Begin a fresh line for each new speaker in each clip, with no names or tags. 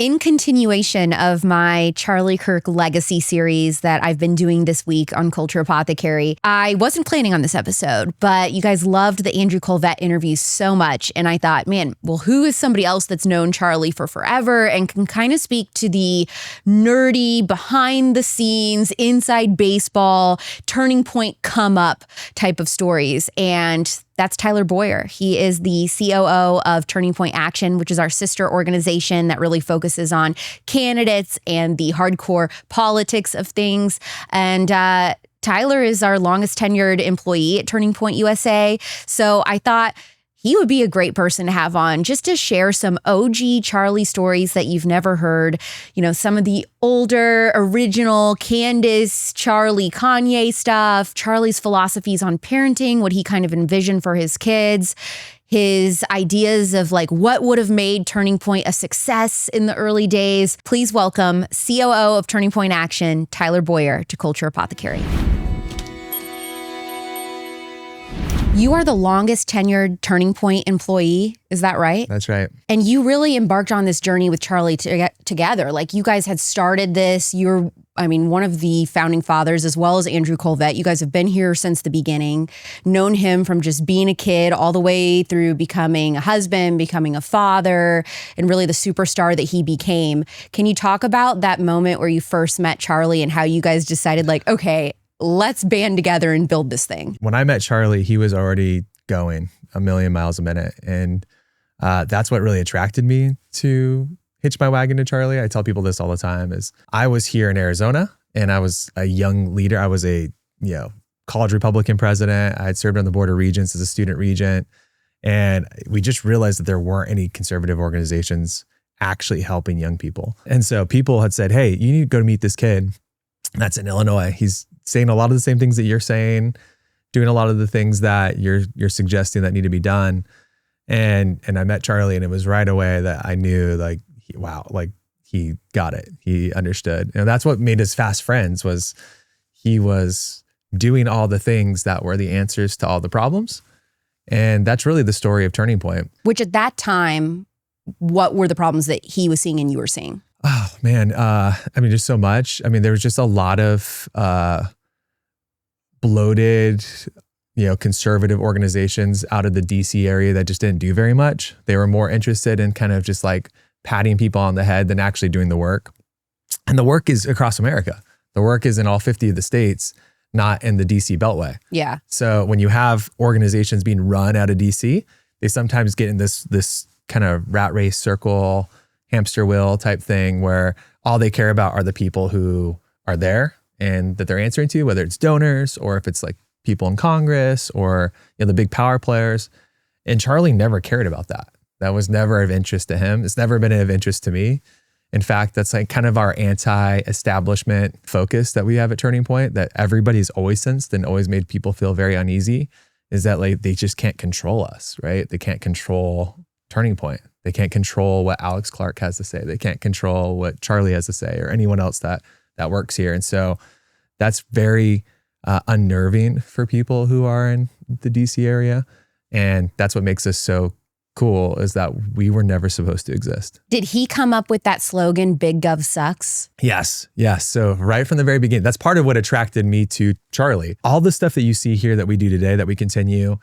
In continuation of my Charlie Kirk legacy series that I've been doing this week on Culture Apothecary, I wasn't planning on this episode, but you guys loved the Andrew Colvett interview so much. And I thought, man, well, who is somebody else that's known Charlie for forever and can kind of speak to the nerdy, behind the scenes, inside baseball, turning point come up type of stories? And that's Tyler Bowyer. He is the COO of Turning Point Action, which is our sister organization that really focuses on candidates and the hardcore politics of things. And Tyler is our longest tenured employee at Turning Point USA. So I thought he would be a great person to have on just to share some OG Charlie stories that you've never heard. You know, some of the older, original Candace Charlie, Kanye stuff, Charlie's philosophies on parenting, what he kind of envisioned for his kids, his ideas of like what would have made Turning Point a success in the early days. Please welcome COO of Turning Point Action, Tyler Bowyer, to Culture Apothecary. You are the longest tenured Turning Point employee. Is that right?
That's right.
And you really embarked on this journey with Charlie together. Like you guys had started this. You're, one of the founding fathers, as well as Andrew Colvett. You guys have been here since the beginning, known him from just being a kid all the way through becoming a husband, becoming a father, and really the superstar that he became. Can you talk about that moment where you first met Charlie and how you guys decided like, okay, let's band together and build this thing?
When I met Charlie, he was already going a million miles a minute. And that's what really attracted me to hitch my wagon to Charlie. I tell people this all the time is I was here in Arizona and I was a young leader. I was a, college Republican president. I had served on the Board of Regents as a student regent. And we just realized that there weren't any conservative organizations actually helping young people. And so people had said, hey, you need to go to meet this kid that's in Illinois. He's saying a lot of the same things that you're saying, doing a lot of the things that you're suggesting that need to be done. And I met Charlie and it was right away that I knew like, wow, like he got it. He understood. And that's what made us fast friends was he was doing all the things that were the answers to all the problems. And that's really the story of Turning Point. Which at that time, what were the problems that he was seeing and you were seeing? Oh man. Just so much. There was just a lot of bloated, conservative organizations out of the DC area that just didn't do very much. They were more interested in kind of just like patting people on the head than actually doing the work. And the work is across America. The work is in all 50 of the states, not in the DC Beltway.
Yeah.
So when you have organizations being run out of DC, they sometimes get in this kind of rat race circle, hamster wheel type thing where all they care about are the people who are there and that they're answering to, whether it's donors or if it's like people in Congress or the big power players. And Charlie never cared about that. That was never of interest to him. It's never been of interest to me. In fact, that's like kind of our anti-establishment focus that we have at Turning Point that everybody's always sensed and always made people feel very uneasy is that like they just can't control us, right? They can't control Turning Point. They can't control what Alex Clark has to say. They can't control what Charlie has to say or anyone else that works here. And so that's very unnerving for people who are in the DC area. And that's what makes us so cool is that we were never supposed to exist.
Did he come up with that slogan, Big Gov Sucks?
Yes. So right from the very beginning, that's part of what attracted me to Charlie. All the stuff that you see here that we do today, that we continue,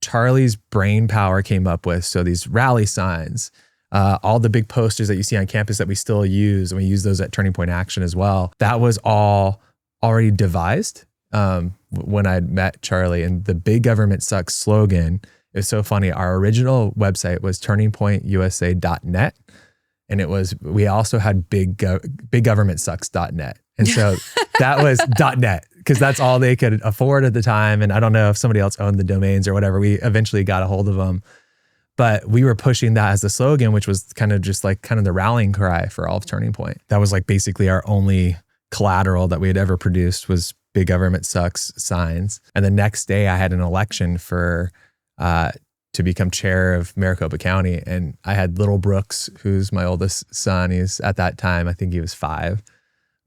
Charlie's brain power came up with. So these rally signs, all the big posters that you see on campus that we still use, and we use those at Turning Point Action as well. That was all already devised when I met Charlie. And the Big Government Sucks slogan is so funny. Our original website was turningpointusa.net. And we also had biggovernmentsucks.net. And so that was .net because that's all they could afford at the time. And I don't know if somebody else owned the domains or whatever. We eventually got a hold of them. But we were pushing that as the slogan, which was kind of just like kind of the rallying cry for all of Turning Point. That was like basically our only collateral that we had ever produced was Big Government Sucks signs. And the next day I had an election to become chair of Maricopa County. And I had little Brooks, who's my oldest son. He's at that time, I think he was 5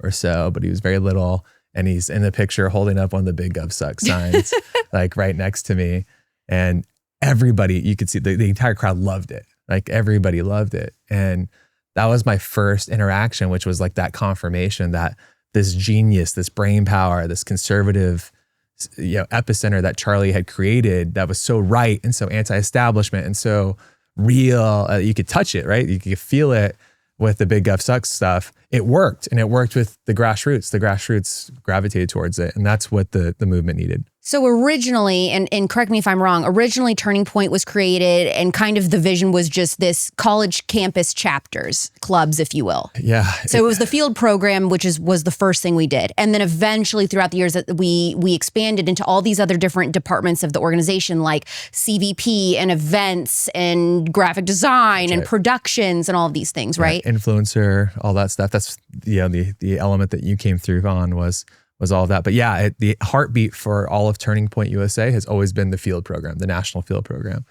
or so, but he was very little. And he's in the picture holding up one of the Big Gov Sucks signs, like right next to me. And everybody, you could see the entire crowd loved it. Like everybody loved it. And that was my first interaction, which was like that confirmation that this genius, this brain power, this conservative, epicenter that Charlie had created that was so right and so anti-establishment and so real, you could touch it, right? You could feel it with the big guff sucks stuff. It worked, and it worked with the grassroots. The grassroots gravitated towards it, and that's what the movement needed.
So originally, and correct me if I'm wrong, originally Turning Point was created and kind of the vision was just this college campus chapters, clubs, if you will.
Yeah.
So it was the field program, which was the first thing we did. And then eventually throughout the years that we expanded into all these other different departments of the organization, like CVP and events and graphic design and productions and all of these things, right?
Influencer, all that stuff. That's the element that you came through on was all of that. But yeah, the heartbeat for all of Turning Point USA has always been the field program, the national field program.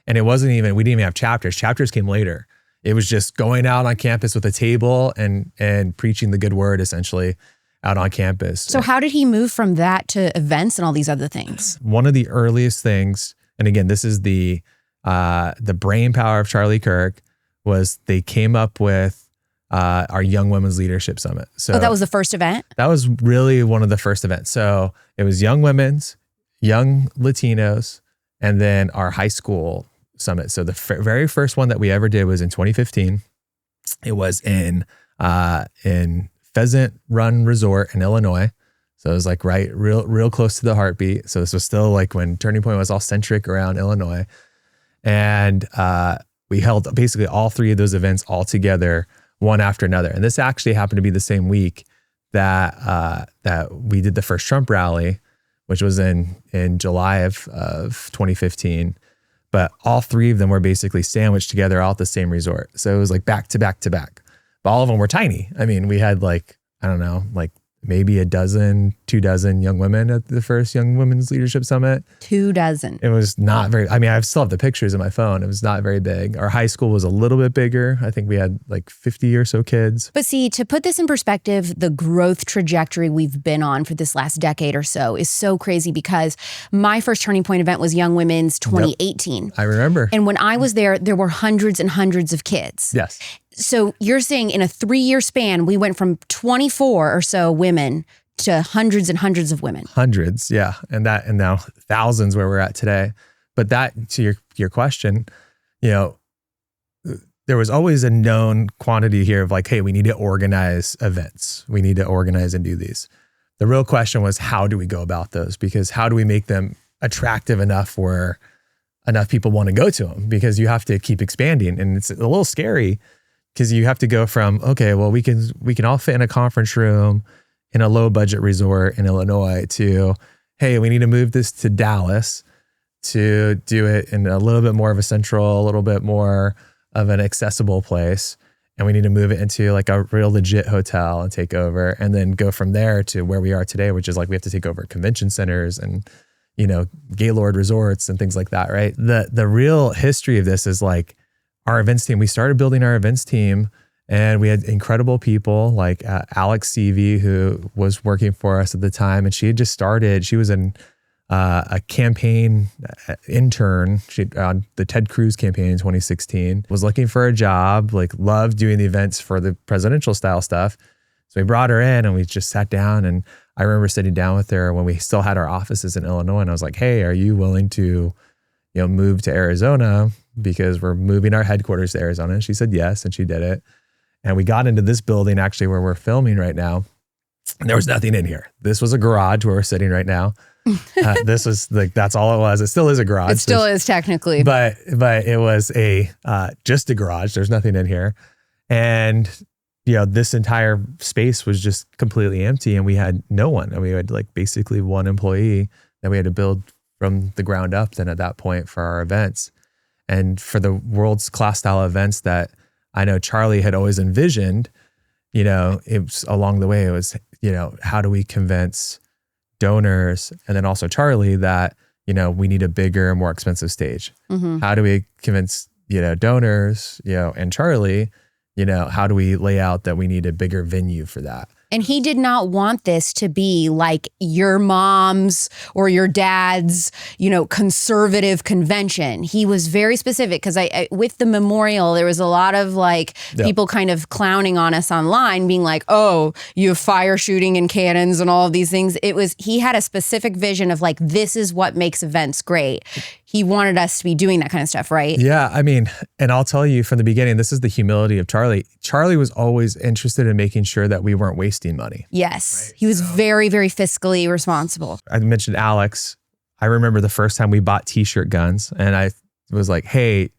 And we didn't even have chapters. Chapters came later. It was just going out on campus with a table and preaching the good word essentially out on campus.
So how did he move from that to events and all these other things?
One of the earliest things, and again, this is the brain power of Charlie Kirk, was they came up with our Young Women's Leadership Summit. So
that was the first event?
That was really one of the first events. So it was Young Women's, Young Latinos, and then our high school summit. So the very first one that we ever did was in 2015. It was in Pheasant Run Resort in Illinois. So it was like real close to the heartbeat. So this was still like when Turning Point was all centric around Illinois. And we held basically all three of those events all together, one after another. And this actually happened to be the same week that we did the first Trump rally, which was in July of 2015. But all three of them were basically sandwiched together all at the same resort. So it was like back to back to back. But all of them were tiny. I mean, we had maybe 2 dozen young women at the first Young Women's Leadership Summit.
2 dozen.
It was not very, I still have the pictures in my phone. It was not very big. Our high school was a little bit bigger. I think we had like 50 or so kids.
But see, to put this in perspective, the growth trajectory we've been on for this last decade or so is so crazy because my first Turning Point event was Young Women's 2018.
Yep. I remember.
And when I was there were hundreds and hundreds of kids.
Yes.
So you're saying in a 3-year span, we went from 24 or so women to hundreds and hundreds of women.
Hundreds, yeah. And now thousands where we're at today. But that, to your question, there was always a known quantity here of like, hey, we need to organize events. We need to organize and do these. The real question was, how do we go about those? Because how do we make them attractive enough where enough people want to go to them? Because you have to keep expanding. And it's a little scary because you have to go from, okay, well, we can all fit in a conference room in a low budget resort in Illinois to, hey, we need to move this to Dallas to do it in a little bit more of a central, a little bit more of an accessible place. And we need to move it into like a real legit hotel and take over, and then go from there to where we are today, which is like we have to take over convention centers and, Gaylord resorts and things like that, right? The real history of this is like our events team. We started building our events team, and we had incredible people like Alex Seavey, who was working for us at the time. And she had just started, she was a campaign intern on the Ted Cruz campaign in 2016, was looking for a job, like loved doing the events for the presidential style stuff. So we brought her in and we just sat down, and I remember sitting down with her when we still had our offices in Illinois. And I was like, hey, are you willing to, move to Arizona because we're moving our headquarters to Arizona? And she said yes, and she did it. And we got into this building actually where we're filming right now. And there was nothing in here. This was a garage where we're sitting right now. This was like, that's all it was. It still is a garage.
It still is technically.
But it was just a garage. There's nothing in here. And, this entire space was just completely empty, and we had no one. And we had like basically one employee that we had to build from the ground up then at that point for our events. And for the world's class style events that I know Charlie had always envisioned, it was along the way, it was, how do we convince donors, and then also Charlie, that, we need a bigger, more expensive stage? Mm-hmm. How do we convince, donors, and Charlie, how do we lay out that we need a bigger venue for that?
And he did not want this to be like your mom's or your dad's, conservative convention. He was very specific because I with the memorial, there was a lot of people kind of clowning on us online, being like, oh, you have fire shooting and cannons and all of these things. He had a specific vision of this is what makes events great. He wanted us to be doing that kind of stuff, right?
Yeah, I mean, and I'll tell you from the beginning, this is the humility of Charlie. Charlie was always interested in making sure that we weren't wasting money.
Yes, right? He was very, very fiscally responsible.
I mentioned Alex. I remember the first time we bought t-shirt guns, and I was like, hey,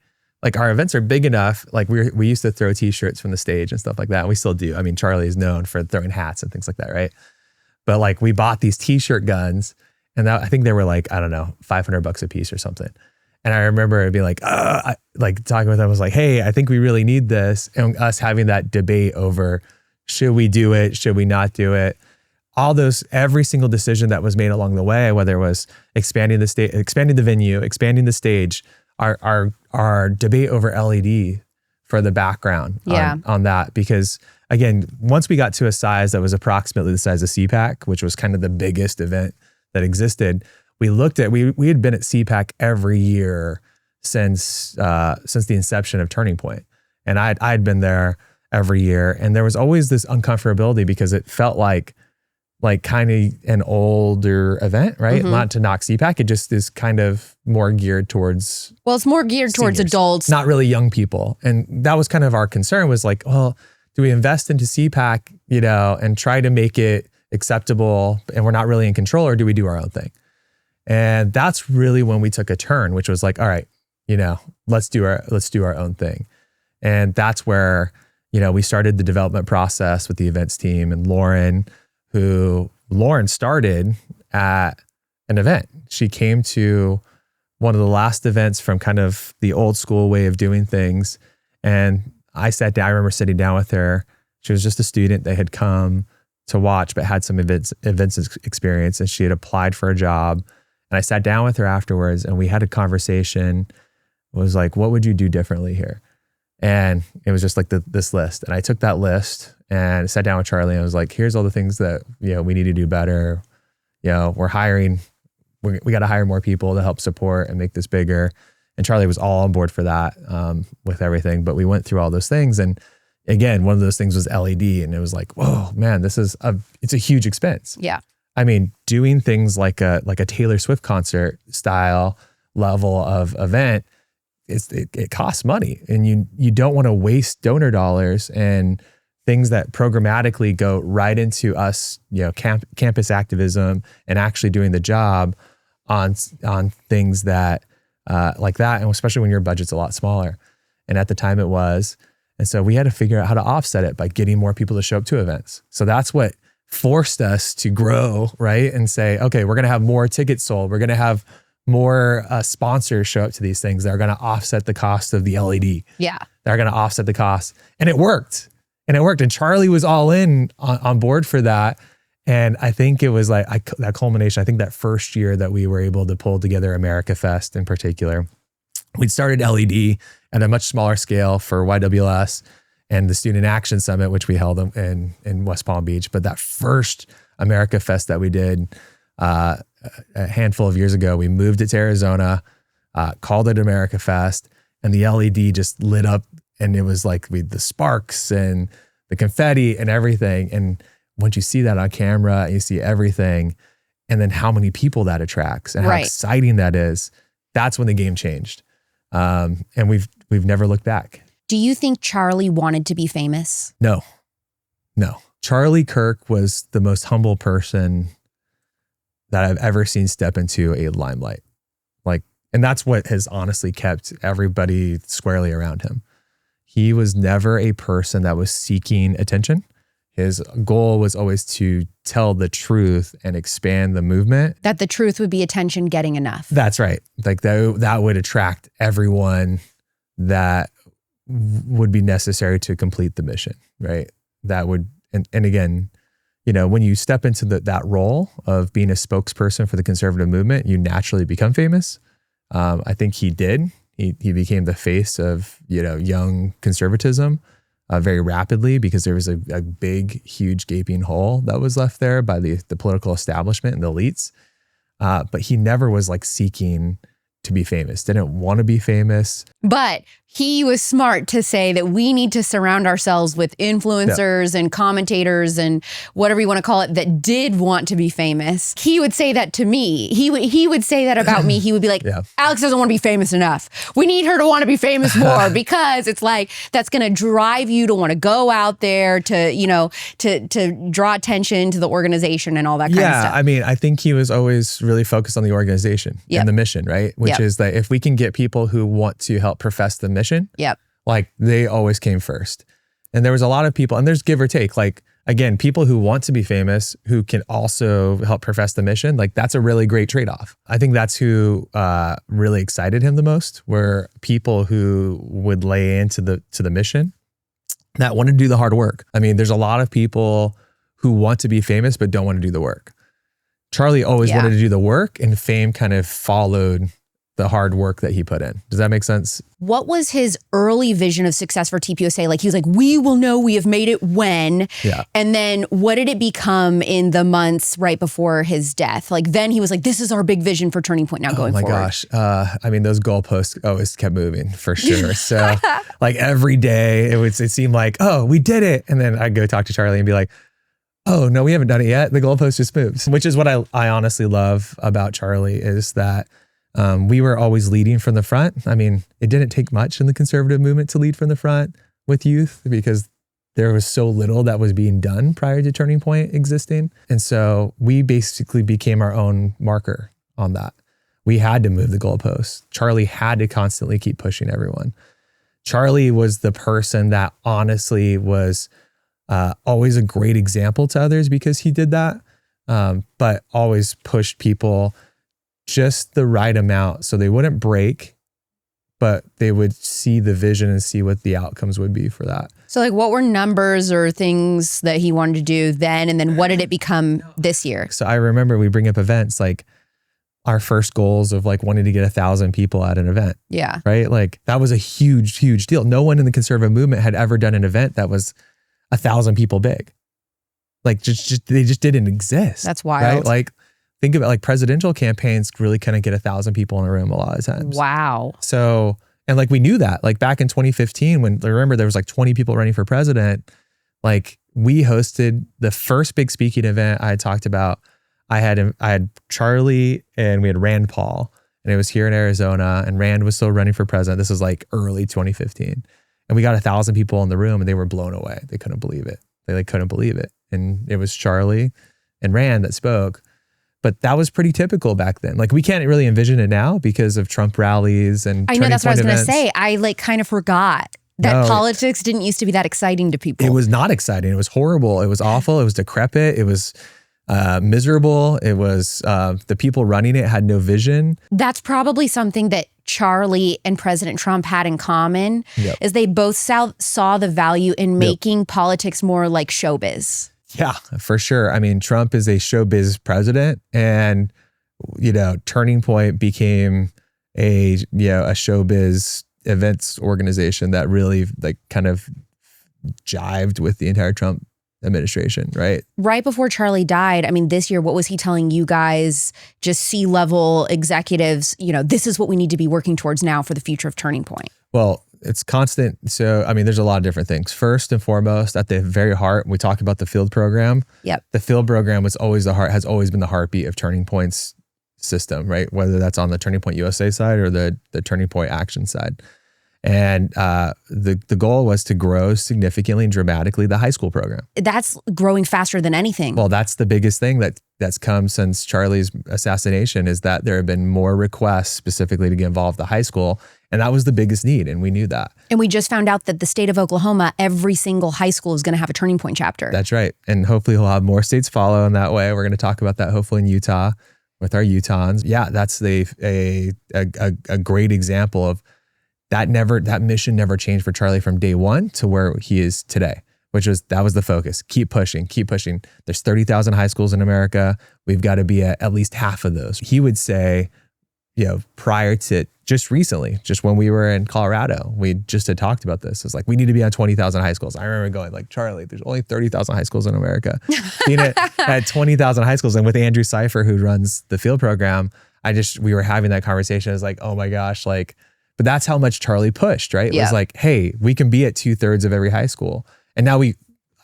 our events are big enough. We used to throw t-shirts from the stage and stuff like that. And we still do. I mean, Charlie is known for throwing hats and things like that, right? But we bought these t-shirt guns, and I think they were I don't know, $500 a piece or something. And I remember it being talking with them, I was like, hey, I think we really need this. And us having that debate over, should we do it? Should we not do it? Every single decision that was made along the way, whether it was expanding the venue, expanding the stage, our debate over LED for the background on that. Because again, once we got to a size that was approximately the size of CPAC, which was kind of the biggest event that existed, we looked at, we had been at CPAC every year since the inception of Turning Point. And I'd been there every year. And there was always this uncomfortability because it felt like kind of an older event, right? Mm-hmm. Not to knock CPAC. It just is kind of more geared towards
it's more geared towards adults.
Not really young people. And that was kind of our concern was do we invest into CPAC, and try to make it acceptable and we're not really in control, or do we do our own thing? And that's really when we took a turn, which was all right, let's do our own thing. And that's where, we started the development process with the events team, and Lauren started at an event. She came to one of the last events from kind of the old school way of doing things. And I remember sitting down with her. She was just a student that had come to watch, but had some events experience, and she had applied for a job. And I sat down with her afterwards and we had a conversation. It was what would you do differently here? And it was just this list. And I took that list and sat down with Charlie and I was like, here's all the things that, we need to do better. We're hiring, we got to hire more people to help support and make this bigger. And Charlie was all on board for that with everything. But we went through all those things. And again, one of those things was LED. And it was whoa, man, it's a huge expense.
Yeah.
I mean, doing things like a Taylor Swift concert style level of event, it costs money, and you don't want to waste donor dollars and things that programmatically go right into us, campus activism and actually doing the job on things that like that, and especially when your budget's a lot smaller. And at the time it was, and so we had to figure out how to offset it by getting more people to show up to events. So that's what forced us to grow, right? And say, okay, we're going to have more tickets sold. We're going to have more sponsors show up to these things that are going to offset the cost of the LED.
Yeah.
They're going to offset the cost. And it worked. And Charlie was all in on board for that. And I think it was that culmination. I think that first year that we were able to pull together America Fest in particular, we'd started LED at a much smaller scale for YWS and the Student Action Summit, which we held in West Palm Beach. But that first America Fest that we did a handful of years ago, we moved it to Arizona, called it America Fest, and the LED just lit up, and it was the sparks and the confetti and everything. And once you see that on camera and you see everything, and then how many people that attracts and how exciting that is, that's when the game changed. And we've never looked back.
Do you think Charlie wanted to be famous?
No. Charlie Kirk was the most humble person that I've ever seen step into a limelight. And that's what has honestly kept everybody squarely around him. He was never a person that was seeking attention. His goal was always to tell the truth and expand the movement.
That the truth would be attention getting enough.
That's right. That would attract everyone that would be necessary to complete the mission, right? That would, and again, when you step into that role of being a spokesperson for the conservative movement, you naturally become famous. I think he did. He became the face of, young conservatism very rapidly because there was a big, huge gaping hole that was left there by the political establishment and the elites. But he never was like seeking to be famous, didn't want to be famous.
But he was smart to say that we need to surround ourselves with influencers and commentators and whatever you want to call it that did want to be famous. He would say that to me. He would say that about me. He would be like, Alex doesn't want to be famous enough. We need her to want to be famous more because it's like that's going to drive you to want to go out there to, you know, to draw attention to the organization and all that kind of stuff.
I mean, I think he was always really focused on the organization and the mission, right? Which is that if we can get people who want to help profess the mission, like they always came first. And there was a lot of people, and there's give or take, like, again, people who want to be famous, who can also help profess the mission, like that's a really great trade-off. I think that's who really excited him the most, were people who would lay into the mission, that want to do the hard work. I mean, there's a lot of people who want to be famous, but don't want to do the work. Charlie always wanted to do the work, and fame kind of followed the hard work that he put in. Does that make sense?
What was his early vision of success for TPUSA? Like, he was like, we will know we have made it when. Yeah. And then what did it become in the months right before his death? Like, then he was like, this is our big vision for Turning Point now going forward. Oh my gosh.
I mean, those goalposts always kept moving for sure. So like every day it seemed like, oh, we did it. And then I'd go talk to Charlie and be like, oh no, we haven't done it yet. The goalpost just moves, which is what I honestly love about Charlie, is that we were always leading from the front. I mean, it didn't take much in the conservative movement to lead from the front with youth because there was so little that was being done prior to Turning Point existing. And so we basically became our own marker on that. We had to move the goalposts. Charlie had to constantly keep pushing everyone. Charlie was the person that honestly was always a great example to others because he did that, but always pushed people just the right amount so they wouldn't break, but they would see the vision and see what the outcomes would be for that.
So like, what were numbers or things that he wanted to do then? And then what did it become this year?
So I remember we bring up events like our first goals of like wanting to get 1,000 people at an event.
Yeah.
Right? Like that was a huge, huge deal. No one in the conservative movement had ever done an event that was 1,000 people big. Like they just didn't exist.
That's wild.
Right? Like, think about like presidential campaigns really kind of get 1,000 people in a room a lot of times.
Wow.
So, and like we knew that like back in 2015, when I remember there was like 20 people running for president, like we hosted the first big speaking event I had talked about. I had Charlie and we had Rand Paul, and it was here in Arizona, and Rand was still running for president. This was like early 2015. And we got 1,000 people in the room and they were blown away. They couldn't believe it. They like couldn't believe it. And it was Charlie and Rand that spoke. But that was pretty typical back then. Like we can't really envision it now because of Trump rallies and
I know, that's what I was going to say. I like kind of forgot that politics didn't used to be that exciting to people.
It was not exciting. It was horrible. It was awful. It was decrepit. It was miserable. It was the people running it had no vision.
That's probably something that Charlie and President Trump had in common, is they both saw the value in making politics more like showbiz.
Yeah, for sure. I mean, Trump is a showbiz president, and Turning Point became a showbiz events organization that really like kind of jived with the entire Trump administration, right?
Right before Charlie died, I mean, this year, what was he telling you guys, just C-level executives, this is what we need to be working towards now for the future of Turning Point?
Well, it's constant. So, I mean, there's a lot of different things. First and foremost, at the very heart, we talk about the field program.
Yep.
The field program was always has always been the heartbeat of Turning Point's system, right? Whether that's on the Turning Point USA side or the Turning Point Action side. And the goal was to grow significantly and dramatically the high school program.
That's growing faster than anything.
Well, that's the biggest thing that's come since Charlie's assassination, is that there have been more requests specifically to get involved with the high school. And that was the biggest need, and we knew that.
And we just found out that the state of Oklahoma, every single high school is going to have a Turning Point chapter.
That's right. And hopefully he'll have more states follow in that way. We're going to talk about that hopefully in Utah with our Utahns. Yeah, that's a great example of that mission never changed for Charlie from day one to where he is today, that was the focus. Keep pushing. There's 30,000 high schools in America. We've got to be at least half of those. He would say, prior to just recently, just when we were in Colorado, we just had talked about this. It's like, we need to be on 20,000 high schools. I remember going like, Charlie, there's only 30,000 high schools in America. Being at 20,000 high schools. And with Andrew Seifer, who runs the field program, we were having that conversation. It was like, oh my gosh, like, but that's how much Charlie pushed, right? It was like, hey, we can be at 2/3 of every high school. And now we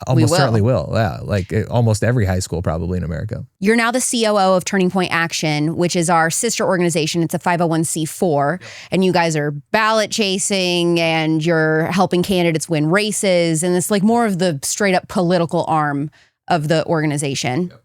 almost certainly will. Yeah, like almost every high school probably in America.
You're now the COO of Turning Point Action, which is our sister organization. It's a 501c4. And you guys are ballot chasing and you're helping candidates win races. And it's like more of the straight up political arm of the organization. Yep.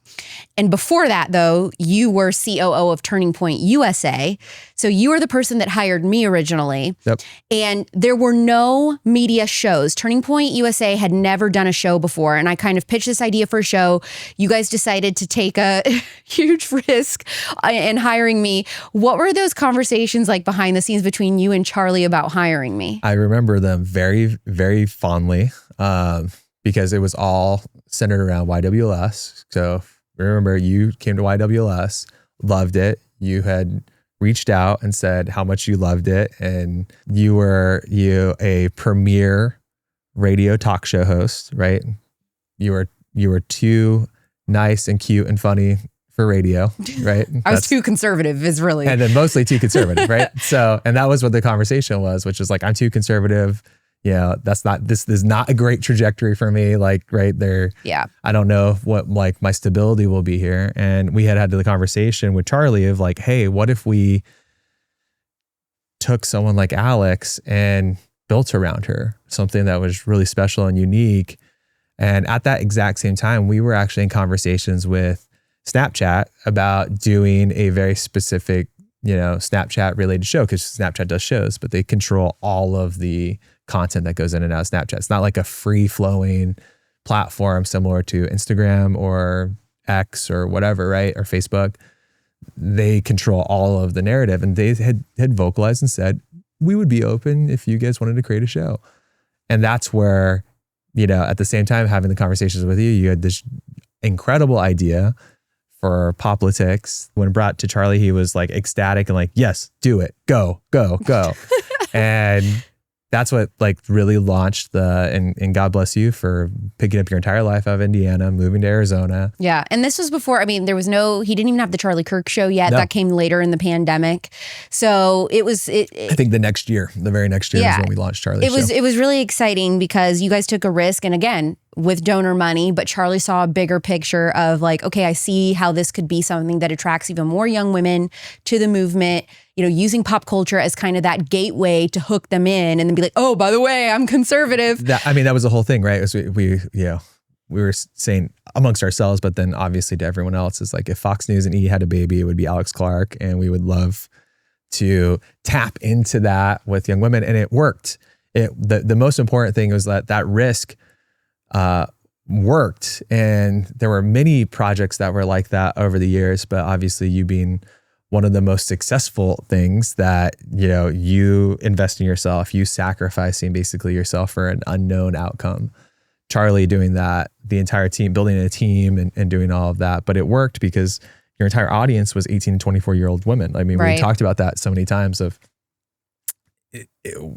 And before that, though, you were COO of Turning Point USA. So you were the person that hired me originally.
Yep.
And there were no media shows. Turning Point USA had never done a show before. And I kind of pitched this idea for a show. You guys decided to take a huge risk in hiring me. What were those conversations like behind the scenes between you and Charlie about hiring me?
I remember them very, very fondly because it was all centered around YWLS. So remember, you came to YWLS, loved it. You had reached out and said how much you loved it. And you were a premier radio talk show host, right? You were too nice and cute and funny for radio, right?
I was too conservative is really.
And then mostly too conservative, right? So, and that was what the conversation was, which is like, I'm too conservative. Yeah, this is not a great trajectory for me. Like right there.
Yeah.
I don't know what like my stability will be here. And we had the conversation with Charlie of like, hey, what if we took someone like Alex and built around her something that was really special and unique. And at that exact same time, we were actually in conversations with Snapchat about doing a very specific, Snapchat related show, because Snapchat does shows, but they control all of the content that goes in and out of Snapchat. It's not like a free flowing platform similar to Instagram or X or whatever, right? Or Facebook. They control all of the narrative, and they had vocalized and said, we would be open if you guys wanted to create a show. And that's where, at the same time, having the conversations with you, you had this incredible idea for Poplitics. When brought to Charlie, he was like ecstatic and like, yes, do it. Go. And that's what like really launched and God bless you for picking up your entire life out of Indiana, moving to Arizona.
Yeah. And this was before, he didn't even have the Charlie Kirk show yet.
No.
That came later in the pandemic. So it was,
I think the very next year is when we launched Charlie's show.
It was really exciting because you guys took a risk. And again, with donor money, but Charlie saw a bigger picture of like, okay, I see how this could be something that attracts even more young women to the movement, using pop culture as kind of that gateway to hook them in and then be like, oh, by the way, I'm conservative.
That was the whole thing, right? We were saying amongst ourselves, but then obviously to everyone else is like, if Fox News and E had a baby, it would be Alex Clark. And we would love to tap into that with young women. And it worked. The most important thing was that risk worked. And there were many projects that were like that over the years, but obviously you being one of the most successful things that, you invest in yourself, you sacrificing basically yourself for an unknown outcome. Charlie doing that, the entire team, building a team and doing all of that. But it worked because your entire audience was 18 and 24-year-old women. Right. We talked about that so many times of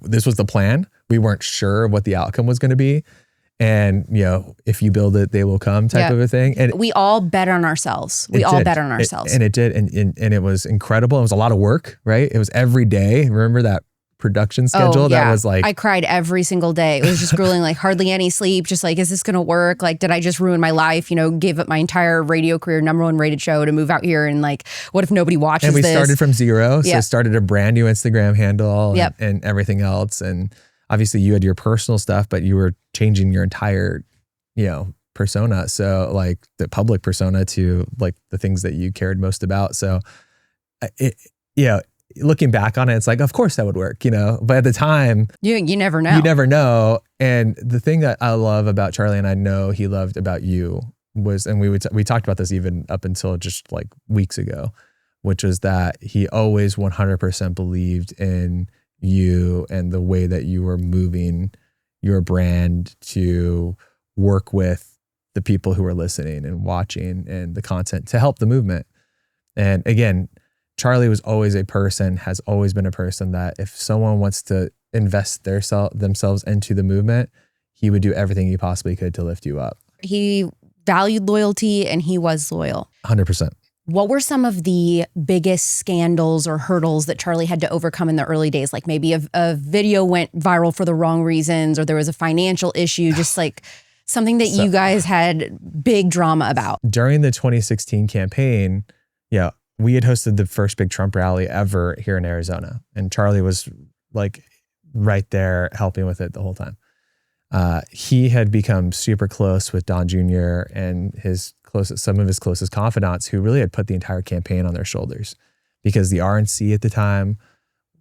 this was the plan. We weren't sure what the outcome was going to be. And, if you build it, they will come type of a thing. And
we all bet on ourselves. And it
did. And it was incredible. It was a lot of work, right? It was every day. Remember that production schedule? That was like,
I cried every single day. It was just grueling, like hardly any sleep. Just like, is this going to work? Like, did I just ruin my life? Gave up my entire radio career, #1 rated show to move out here. And like, what if nobody watches this?
And we started from zero. So started a brand new Instagram handle and everything else. And obviously you had your personal stuff, but you were changing your entire, persona. So like the public persona to like the things that you cared most about. So looking back on it, it's like, of course that would work, but at the time
you never know.
You never know. And the thing that I love about Charlie, and I know he loved about you was, and we talked about this even up until just like weeks ago, which was that he always 100% believed in you and the way that you were moving your brand to work with the people who are listening and watching and the content to help the movement. And again, Charlie was always has always been a person that if someone wants to invest themselves into the movement, he would do everything he possibly could to lift you up.
He valued loyalty and he was loyal.
100%.
What were some of the biggest scandals or hurdles that Charlie had to overcome in the early days? Like maybe a video went viral for the wrong reasons, or there was a financial issue, just like something that you guys had big drama about.
During the 2016 campaign, we had hosted the first big Trump rally ever here in Arizona. And Charlie was like right there helping with it the whole time. He had become super close with Don Jr. and some of his closest confidants who really had put the entire campaign on their shoulders, because the RNC at the time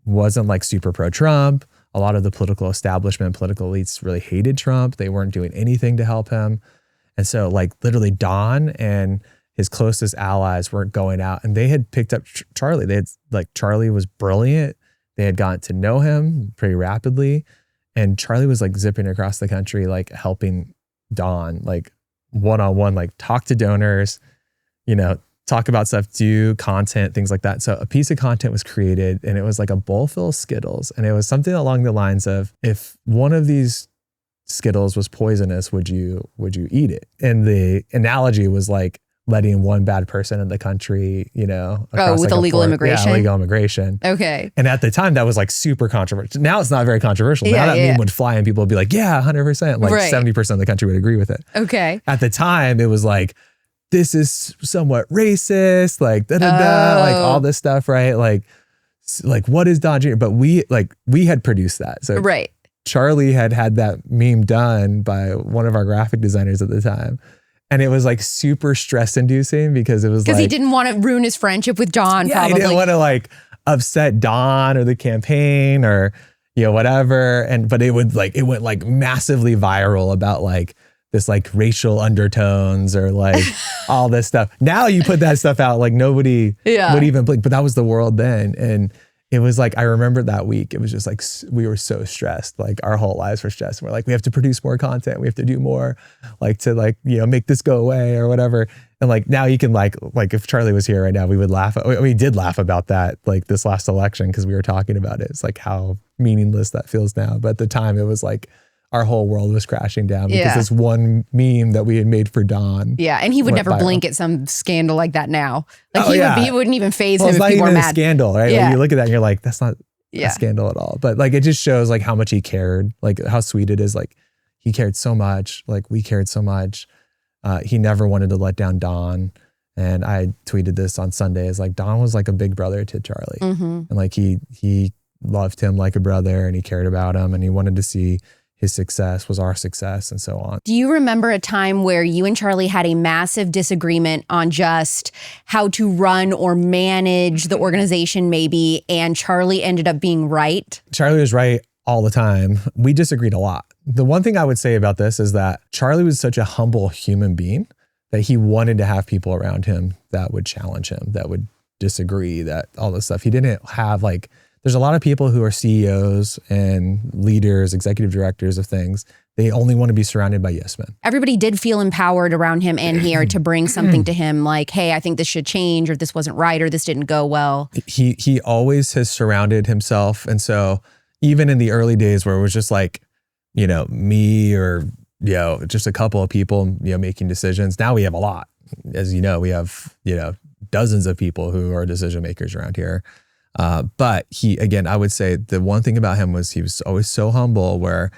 wasn't like super pro-Trump. A lot of the political establishment, political elites really hated Trump. They weren't doing anything to help him. And so like literally Don and his closest allies weren't going out, and they had picked up Charlie. They had Charlie was brilliant. They had gotten to know him pretty rapidly. And Charlie was like zipping across the country, like helping Don, like one-on-one, like talk to donors, talk about stuff, do content, things like that. So a piece of content was created, and it was like a bowl full of Skittles. And it was something along the lines of, if one of these Skittles was poisonous, would you eat it? And the analogy was like letting one bad person in the country, across
with
like
illegal immigration?
Yeah, illegal immigration.
Okay.
And at the time that was like super controversial. Now it's not very controversial. Now that meme would fly and people would be like, yeah, 100%. Like 70% of the country would agree with it.
Okay.
At the time it was like, this is somewhat racist, like like all this stuff, right? Like what is Don Jr.? But we had produced that. So Charlie had that meme done by one of our graphic designers at the time. And it was like super stress inducing because it was
he didn't want to ruin his friendship with Don.
Yeah,
probably.
He didn't want to like upset Don or the campaign or whatever. But it went like massively viral about like this like racial undertones or like all this stuff. Now you put that stuff out, like nobody would even blink. But that was the world then, and it was like, I remember that week, it was just like, we were so stressed, like our whole lives were stressed. We're like, we have to produce more content. We have to do more like to like, make this go away or whatever. And like, now you can like if Charlie was here right now, we would laugh. We did laugh about that, like this last election, because we were talking about it. It's like how meaningless that feels now. But at the time it was like, our whole world was crashing down because this one meme that we had made for Don. Yeah,
and he would never blink at some scandal like that now. Like he wouldn't even faze him if
people were mad. It's not even a scandal, right?
Yeah.
Like you look at that and you're like, that's not a scandal at all. But like it just shows like how much he cared, like how sweet it is. Like he cared so much, like we cared so much. He never wanted to let down Don. And I tweeted this on Sundays, like Don was like a big brother to Charlie. And like he loved him like a brother, and he cared about him, and he wanted to see his success was our success, and so on.
Do you remember a time where you and Charlie had a massive disagreement on just how to run or manage the organization maybe, and Charlie ended up being right?
Charlie was right all the time. We disagreed a lot. The one thing I would say about this is that Charlie was such a humble human being that he wanted to have people around him that would challenge him, that would disagree, that all this stuff. He didn't have like, there's a lot of people who are CEOs and leaders, executive directors of things. They only want to be surrounded by yes men.
Everybody did feel empowered around him and here to bring something to him like, hey, I think this should change, or this wasn't right, or this didn't go well.
He always has surrounded himself. And so even in the early days where it was just like, me or, just a couple of people, making decisions. Now we have a lot. As you know, we have, dozens of people who are decision makers around here. But I would say the one thing about him was he was always so humble, where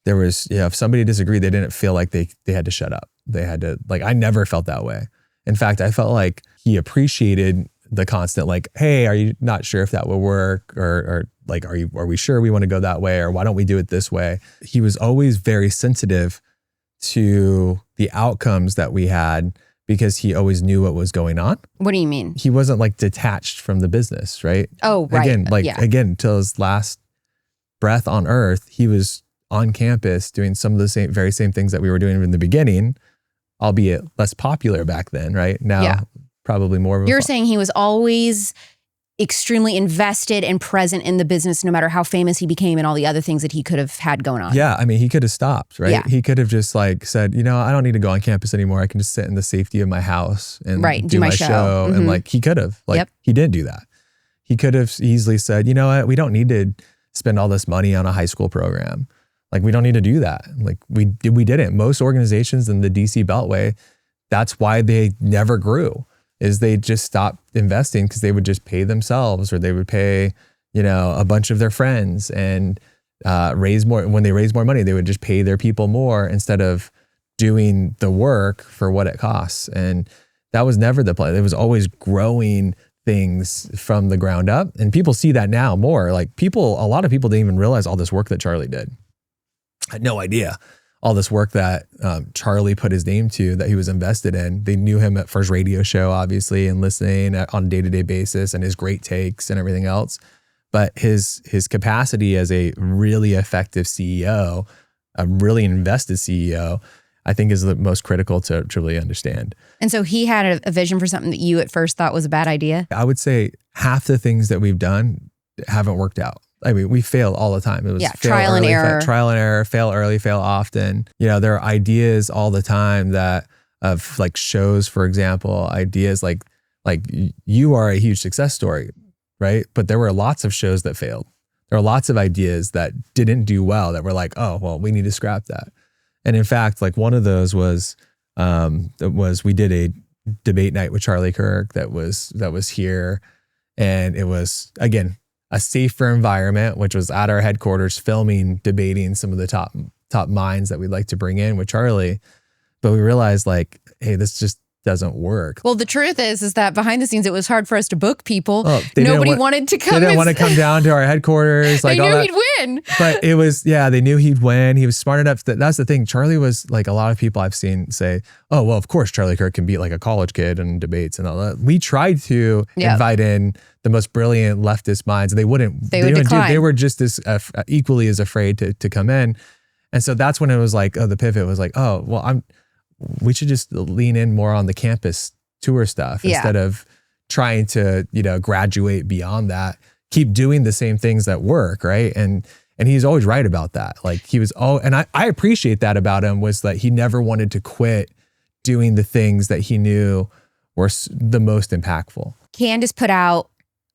there was, if somebody disagreed, they didn't feel like they had to shut up. They had to, like, I never felt that way. In fact, I felt like he appreciated the constant, like, hey, are you not sure if that will work? Or like, are we sure we want to go that way? Or why don't we do it this way? He was always very sensitive to the outcomes that we had, because he always knew what was going on.
What do you mean?
He wasn't like detached from the business, right?
Oh, right.
Again, till his last breath on earth, he was on campus doing some of the very same things that we were doing in the beginning, albeit less popular back then, right? Now, probably more.
You're saying he was always extremely invested and present in the business, no matter how famous he became and all the other things that he could have had going on.
Yeah, I mean, he could have stopped, right?
Yeah.
He could have just like said, I don't need to go on campus anymore. I can just sit in the safety of my house and
do my show.
And like he could have, he didn't do that. He could have easily said, you know what, we don't need to spend all this money on a high school program. Like, we don't need to do that. Like, we didn't. Most organizations in the DC Beltway, that's why they never grew, is they just stopped investing because they would just pay themselves, or they would pay, a bunch of their friends and raise more. When they raise more money, they would just pay their people more instead of doing the work for what it costs. And that was never the plan. It was always growing things from the ground up. And people see that now more. Like, a lot of people didn't even realize all this work that Charlie did. I had no idea all this work that Charlie put his name to, that he was invested in. They knew him at First Radio Show, obviously, and listening on a day-to-day basis, and his great takes and everything else. But his capacity as a really effective CEO, a really invested CEO, I think is the most critical to really understand.
And so he had a vision for something that you at first thought was a bad idea?
I would say half the things that we've done haven't worked out. I mean, we fail all the time. It was
trial and error.
Trial and error, fail early, fail often. There are ideas all the time that of like shows, for example, ideas like you are a huge success story, right? But there were lots of shows that failed. There are lots of ideas that didn't do well that were like, oh, well, we need to scrap that. And in fact, like one of those was we did a debate night with Charlie Kirk that was here. And it was, again, a safer environment, which was at our headquarters, debating some of the top minds that we'd like to bring in with Charlie. But we realized, like, hey, this just doesn't work.
Well, the truth is that behind the scenes, it was hard for us to book people. Nobody wanted to come.
They didn't want to come down to our headquarters. Like,
they knew he'd win.
But it was, they knew he'd win. He was smart enough. That's the thing. Charlie was like, a lot of people I've seen say, oh, well, of course, Charlie Kirk can beat like a college kid in debates and all that. We tried to invite in the most brilliant leftist minds, and they would decline. They were just as equally as afraid to come in. And so that's when it was like, the pivot was like, oh, well, we should just lean in more on the campus tour stuff instead of trying to, graduate beyond that, keep doing the same things that work. Right. And he's always right about that. Like and I appreciate that about him, was that he never wanted to quit doing the things that he knew were the most impactful.
Candace put out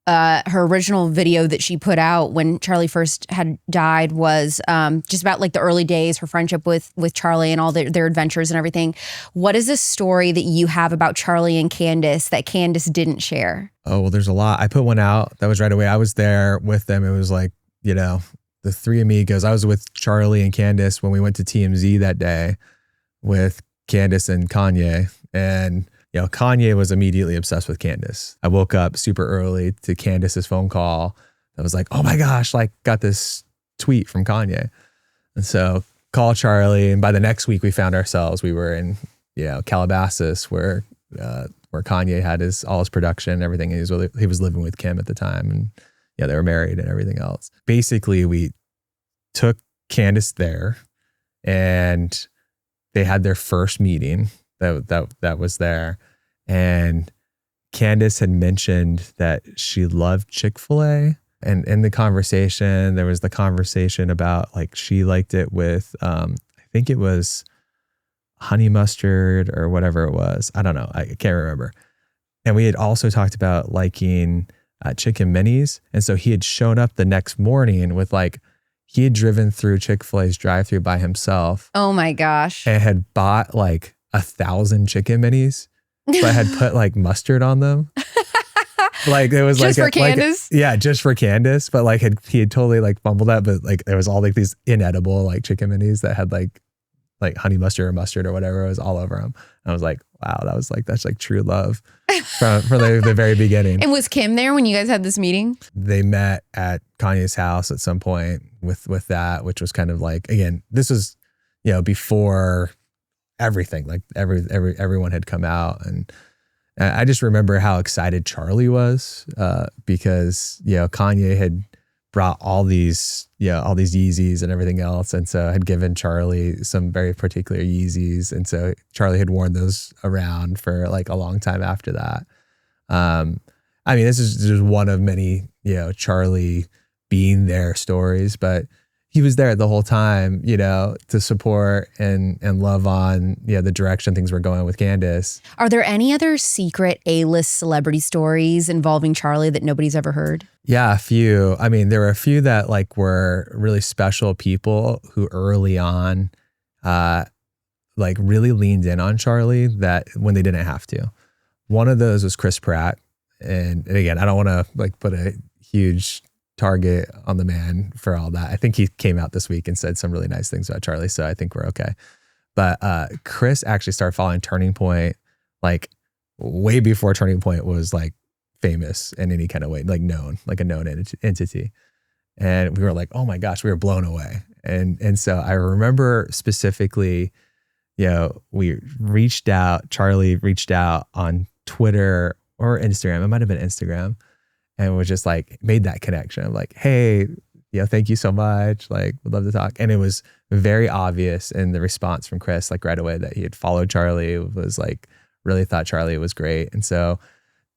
her original video that she put out when Charlie first had died was just about like the early days, her friendship with Charlie and all their adventures and everything. What is a story that you have about Charlie and Candace that Candace didn't share?
Oh, well, there's a lot. I put one out that was right away. I was there with them. It was like, the three amigos. I was with Charlie and Candace when we went to TMZ that day with Candace and Kanye. And Kanye was immediately obsessed with Candace. I woke up super early to Candace's phone call. I was like, oh my gosh, like got this tweet from Kanye. And so call Charlie. And by the next week we found ourselves, we were in, Calabasas where Kanye had all his production and everything. And he was living with Kim at the time. And they were married and everything else. Basically, we took Candace there and they had their first meeting that was there. And Candace had mentioned that she loved Chick-fil-A. And in the conversation, there was the conversation about like she liked it with, I think it was honey mustard or whatever it was. I don't know. I can't remember. And we had also talked about liking chicken minis. And so he had shown up the next morning with like, he had driven through Chick-fil-A's drive-thru by himself.
Oh my gosh.
And had bought like 1,000 chicken minis, but had put like mustard on them. Like it was
just for Candace?
Just for Candace. But like he had totally like fumbled that, but like there was all like these inedible like chicken minis that had like honey mustard or mustard or whatever. It was all over them. And I was like, wow, that's like true love from the very beginning. And
was Kim there when you guys had this meeting?
They met at Kanye's house at some point with that, which was kind of like, again, this was, before everything, like everyone had come out. And I just remember how excited Charlie was because, Kanye had brought all these Yeezys and everything else. And so had given Charlie some very particular Yeezys. And so Charlie had worn those around for like a long time after that. This is just one of many, Charlie being there stories, but he was there the whole time, to support and love on, the direction things were going with Candace.
Are there any other secret A-list celebrity stories involving Charlie that nobody's ever heard?
Yeah, a few. I mean, there were a few that like were really special people who early on, like really leaned in on Charlie that when they didn't have to. One of those was Chris Pratt. And again, I don't want to like put a huge target on the man for all that. I think he came out this week and said some really nice things about Charlie. So I think we're okay. But Chris actually started following Turning Point like way before Turning Point was like famous in any kind of way, like known, like a known entity. And we were like, oh my gosh, we were blown away. And so I remember specifically, we Charlie reached out on Twitter or Instagram. It might've been Instagram. And was just like, made that connection of like, hey, thank you so much. Like, would love to talk. And it was very obvious in the response from Chris, like right away that he had followed Charlie, was like, really thought Charlie was great. And so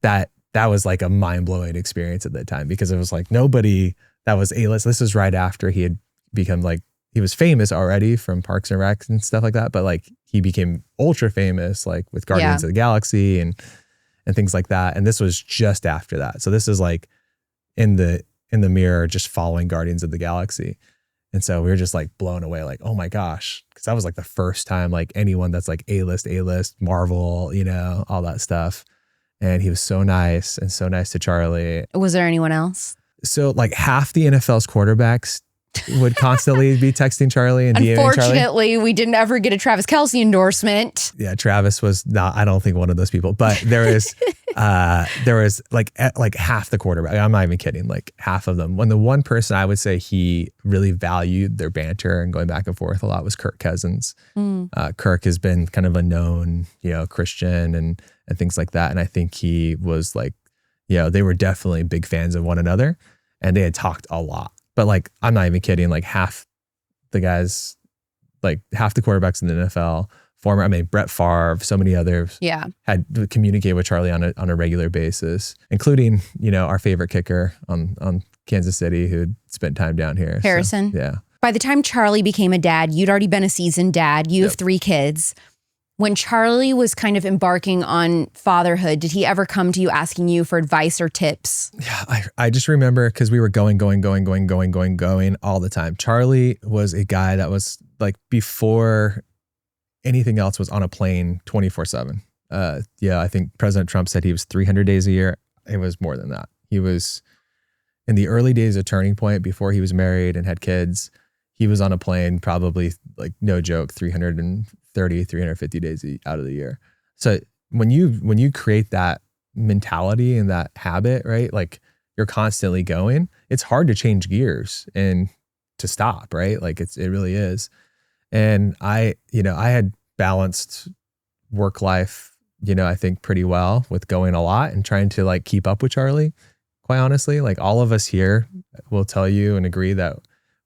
that was like a mind-blowing experience at that time because it was like nobody that was A-list. This was right after he had become like, he was famous already from Parks and Rec and stuff like that. But like he became ultra famous, like with Guardians of the Galaxy and things like that. And this was just after that. So this is like in the mirror, just following Guardians of the Galaxy. And so we were just like blown away, like, oh my gosh. Cause that was like the first time like anyone that's like A-list, Marvel, all that stuff. And he was so nice and so nice to Charlie.
Was there anyone else?
So like half the NFL's quarterbacks would constantly be texting Charlie and DMing Charlie.
Unfortunately, we didn't ever get a Travis Kelce endorsement.
Yeah, Travis was not, I don't think one of those people, but there was like half the quarterback. I'm not even kidding, like half of them. When the one person I would say he really valued their banter and going back and forth a lot was Kirk Cousins. Kirk has been kind of a known, Christian and things like that. And I think he was like, they were definitely big fans of one another and they had talked a lot. But like, I'm not even kidding, like half the guys, like half the quarterbacks in the NFL, Brett Favre, so many others had to communicate with Charlie on a regular basis, including, our favorite kicker on Kansas City who'd spent time down here.
Harrison.
So, yeah.
By the time Charlie became a dad, you'd already been a seasoned dad. You have 3 kids. When Charlie was kind of embarking on fatherhood, did he ever come to you asking you for advice or tips?
Yeah, I just remember because we were going all the time. Charlie was a guy that was like before anything else was on a plane 24/7. I think President Trump said he was 300 days a year. It was more than that. He was in the early days of Turning Point before he was married and had kids. He was on a plane probably like no joke 350 days out of the year. So when you create that mentality and that habit, right? Like you're constantly going, it's hard to change gears and to stop, right? Like it really is. And I had balanced work life, I think pretty well with going a lot and trying to like keep up with Charlie. Quite honestly, like all of us here will tell you and agree that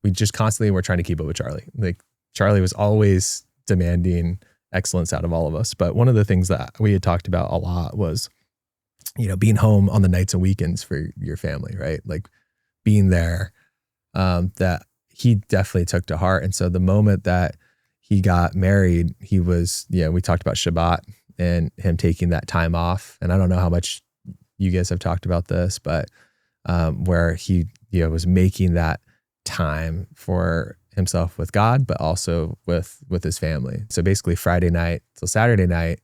we just constantly were trying to keep up with Charlie. Like Charlie was always demanding excellence out of all of us. But one of the things that we had talked about a lot was, being home on the nights and weekends for your family, right? Like being there, that he definitely took to heart. And so the moment that he got married, he was, we talked about Shabbat and him taking that time off. And I don't know how much you guys have talked about this, but where he, was making that time for himself with God, but also with his family. So basically Friday night till Saturday night,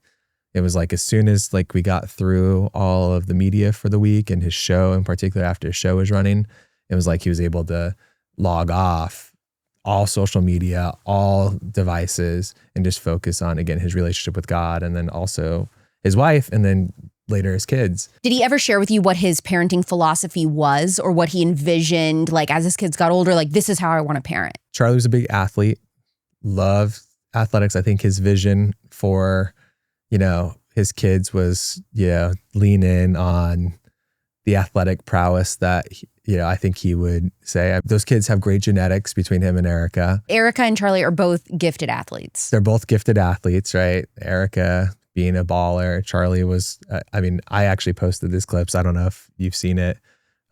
it was like as soon as like we got through all of the media for the week and his show in particular, after his show was running, it was like he was able to log off all social media, all devices, and just focus on, again, his relationship with God and then also his wife and then later his kids.
Did he ever share with you what his parenting philosophy was or what he envisioned, like as his kids got older, like this is how I want to parent?
Charlie was a big athlete, loved athletics. I think his vision for, his kids was, lean in on the athletic prowess that, I think he would say. Those kids have great genetics between him and Erika.
Erika and Charlie are both gifted athletes.
They're both gifted athletes, right? Erika being a baller. Charlie was, I actually posted these clips. I don't know if you've seen it,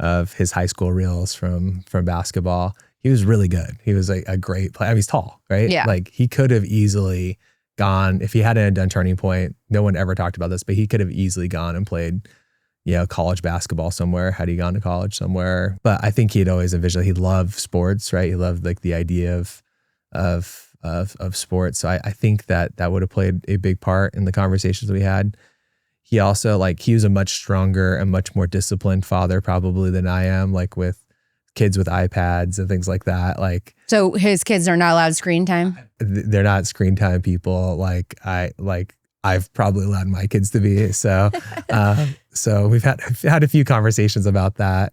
of his high school reels from basketball. he was really good. He was a great player. I mean, he's tall, right?
Yeah.
Like he could have easily gone, if he hadn't done Turning Point, no one ever talked about this, but he could have easily gone and played, college basketball somewhere had he gone to college somewhere. But I think he'd always envisioned, he loved sports, right? He loved like the idea of sports. So I think that would have played a big part in the conversations we had. He also he was a much stronger and much more disciplined father probably than I am, like with kids with iPads and things like that.
So his kids are not allowed screen time?
They're not screen time people I've probably allowed my kids to be. So so we've had a few conversations about that.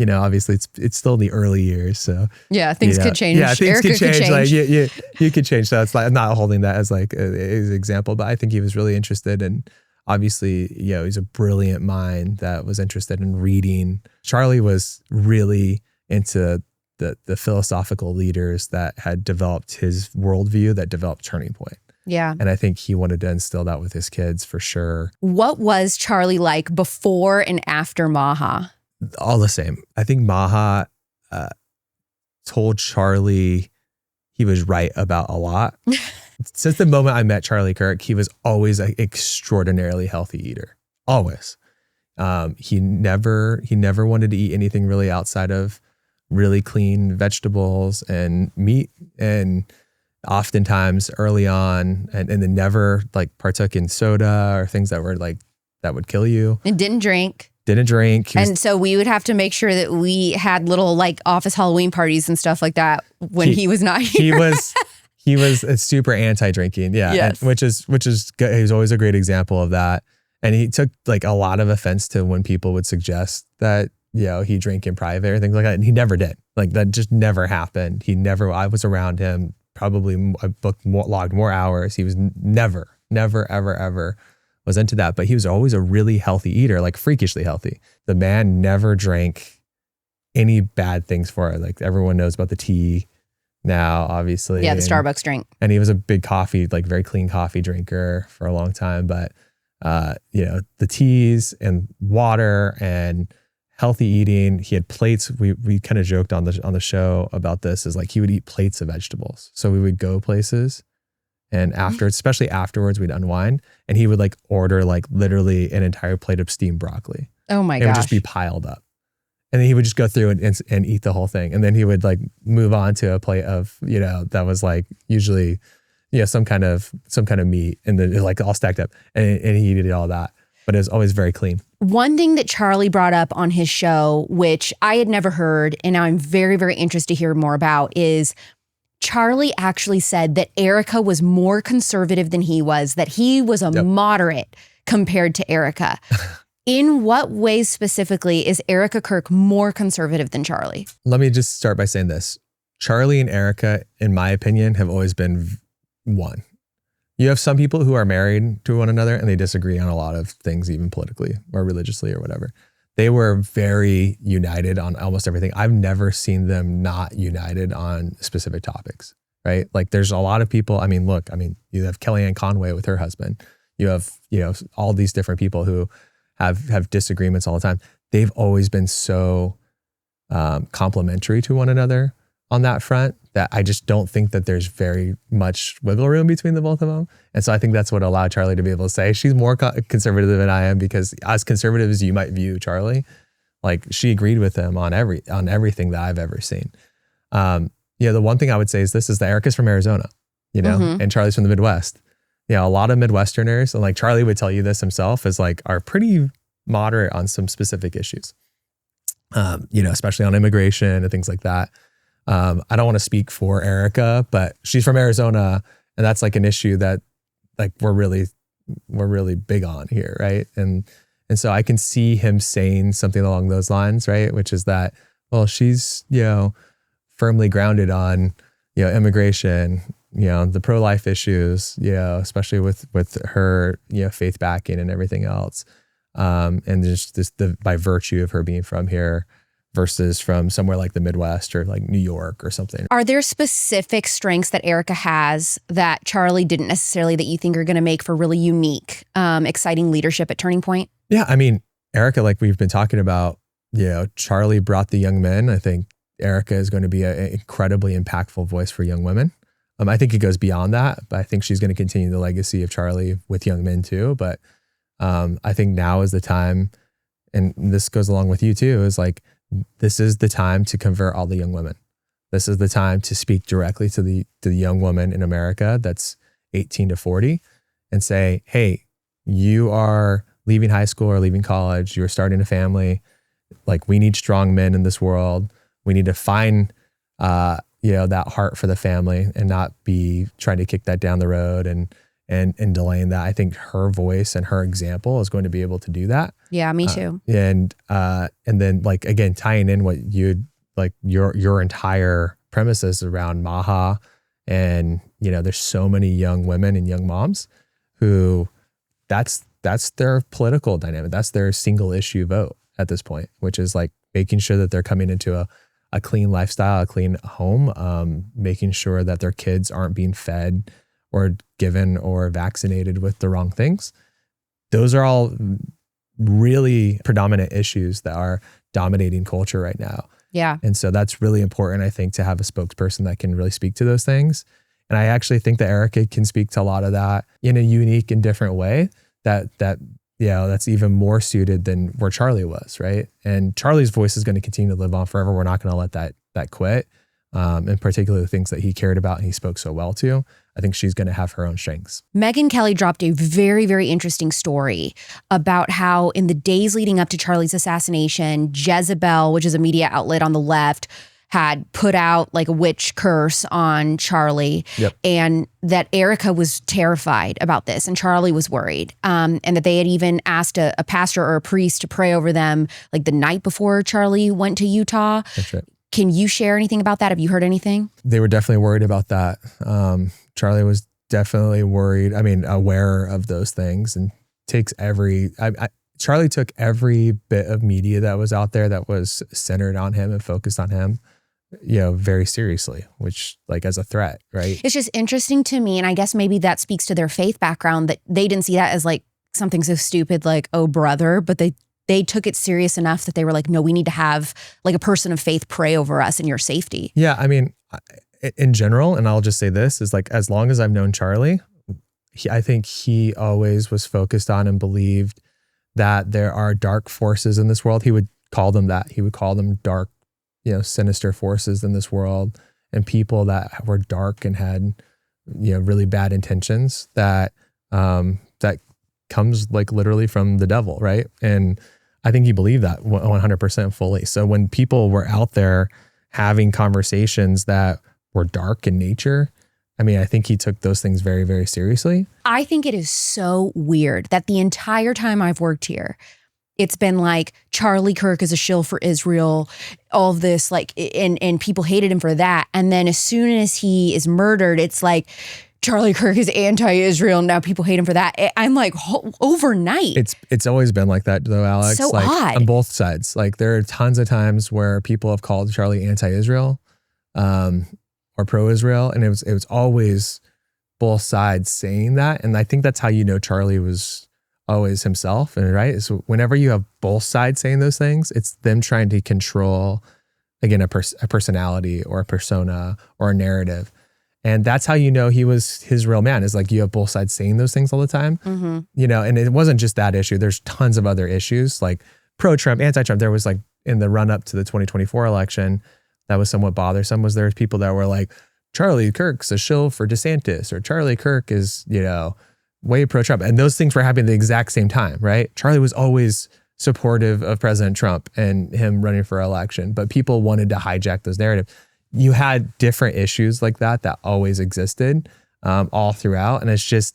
Obviously it's still the early years. So
yeah, things could change.
Yeah, things
Erika
could change.
Could change.
You could change. So it's I'm not holding that as an example, but I think he was really interested in, obviously, he's a brilliant mind that was interested in reading. Charlie was really into the philosophical leaders that had developed his worldview, that developed Turning Point.
Yeah.
And I think he wanted to instill that with his kids for sure.
What was Charlie like before and after MAHA?
All the same. I think MAHA told Charlie he was right about a lot. Since the moment I met Charlie Kirk, he was always an extraordinarily healthy eater. Always. He never wanted to eat anything really outside of really clean vegetables and meat, and oftentimes early on, and then never partook in soda or things that were that would kill you.
And didn't drink.
Didn't drink.
And so we would have to make sure that we had little office Halloween parties and stuff like that when he was not here.
He was a super anti-drinking. Yeah.
Yes.
Which is good. He was always a great example of that. And he took a lot of offense to when people would suggest that, he drank in private or things like that. And he never did. That just never happened. I was around him, probably logged more hours. He was never, ever was into that. But he was always a really healthy eater, freakishly healthy. The man never drank any bad things for it. Everyone knows about the tea now, obviously.
Yeah, the Starbucks drink.
And he was a big coffee, very clean coffee drinker for a long time. But, the teas and water and healthy eating, he had plates. We kind of joked on the show about this, is he would eat plates of vegetables. So we would go places, and especially afterwards, we'd unwind, and he would order literally an entire plate of steamed broccoli.
Oh my gosh.
It would just be piled up. And then he would just go through and eat the whole thing. And then he would move on to a plate of, that was usually, some kind of meat, and then all stacked up, and he did all that. But it was always very clean.
One thing that Charlie brought up on his show, which I had never heard, and now I'm very, very interested to hear more about, is Charlie actually said that Erika was more conservative than he was, that he was a moderate compared to Erika. In what ways specifically is Erika Kirk more conservative than Charlie? Let
me just start by saying this. Charlie and Erika, in my opinion, have always been one. You have some people who are married to one another and they disagree on a lot of things, even politically or religiously or whatever. They were very united on almost everything. I've never seen them not united on specific topics, right? There's a lot of people. Look, you have Kellyanne Conway with her husband. You have, all these different people who have disagreements all the time. They've always been so complementary to one another on that front that I just don't think that there's very much wiggle room between the both of them. And so I think that's what allowed Charlie to be able to say she's more conservative than I am, because as conservative as you might view Charlie, she agreed with him on everything that I've ever seen. The one thing I would say is this, is that Erika's from Arizona, and Charlie's from the Midwest. A lot of Midwesterners, and Charlie would tell you this himself, is are pretty moderate on some specific issues, especially on immigration and things like that. I don't want to speak for Erika, but she's from Arizona, and that's an issue that we're really big on here, right? And so I can see him saying something along those lines, right? Which is that, well, she's firmly grounded on immigration, the pro-life issues, especially with her faith backing and everything else, and just by virtue of her being from here versus from somewhere like the Midwest or New York or something. Are there specific strengths that Erika has that Charlie didn't necessarily, that you think are going to make for really unique, exciting leadership at Turning Point? Yeah, Erika, we've been talking about, Charlie brought the young men. I think Erika is going to be an incredibly impactful voice for young women. I think it goes beyond that, but I think she's going to continue the legacy of Charlie with young men too. But I think now is the time, and this goes along with you too, is like, this is the time to convert all the young women. This is the time to speak directly to the young woman in America that's 18 to 40 and say, hey, you are leaving high school or leaving college, you're starting a family. Like, we need strong men in this world. We need to find, that heart for the family and not be trying to kick that down the road and delaying that. I think her voice and her example is going to be able to do that.
Yeah, me too.
And then, like, again, tying in what you'd like your entire premises around MAHA, and there's so many young women and young moms who that's their political dynamic. That's their single issue vote at this point, which is like making sure that they're coming into a clean lifestyle, a clean home, making sure that their kids aren't being fed or given or vaccinated with the wrong things. Those are all really predominant issues that are dominating culture right now.
Yeah.
And so that's really important, I think, to have a spokesperson that can really speak to those things. And I actually think that Erika can speak to a lot of that in a unique and different way that's even more suited than where Charlie was, right? And Charlie's voice is going to continue to live on forever. We're not going to let that quit. And particularly the things that he cared about and he spoke so well to. I think she's going to have her own strengths.
Megyn Kelly dropped a very, very interesting story about how in the days leading up to Charlie's assassination, Jezebel, which is a media outlet on the left, had put out like a witch curse on Charlie.
Yep.
And that Erika was terrified about this and Charlie was worried. And that they had even asked a pastor or a priest to pray over them like the night before Charlie went to Utah.
That's right.
Can you share anything about that? Have you heard anything?
They were definitely worried about that. Charlie was definitely worried. I mean, aware of those things, and Charlie took every bit of media that was out there that was centered on him and focused on him, very seriously, which like as a threat, right?
It's just interesting to me. And I guess maybe that speaks to their faith background, that they didn't see that as like something so stupid, like, oh, brother, but they took it serious enough that they were like, no, we need to have like a person of faith pray over us and your safety.
Yeah. I mean, in general, and I'll just say this, is like, as long as I've known Charlie, I think he always was focused on and believed that there are dark forces in this world. He would call them that. He would call them dark, sinister forces in this world, and people that were dark and had, really bad intentions that comes like literally from the devil, right? And I think he believed that 100% fully. So when people were out there having conversations that were dark in nature, I mean, I think he took those things very, very seriously.
I think it is so weird that the entire time I've worked here, it's been like Charlie Kirk is a shill for Israel, all of this, like, and people hated him for that. And then as soon as he is murdered, it's like Charlie Kirk is anti-Israel. Now people hate him for that. I'm like, overnight.
It's always been like that though, Alex.
So
like,
odd.
On both sides. Like, there are tons of times where people have called Charlie anti-Israel, or pro-Israel, and it was always both sides saying that. And I think that's how Charlie was always himself, and right? So whenever you have both sides saying those things, it's them trying to control, again, a personality or a persona or a narrative. And that's how he was his real man, is like, you have both sides saying those things all the time.
Mm-hmm.
And it wasn't just that issue. There's tons of other issues like pro-Trump, anti-Trump. There was like in the run up to the 2024 election, that was somewhat bothersome, was there people that were like, Charlie Kirk's a shill for DeSantis, or Charlie Kirk is, way pro-Trump. And those things were happening at the exact same time, right? Charlie was always supportive of President Trump and him running for election, but people wanted to hijack those narratives. You had different issues like that always existed all throughout. And it's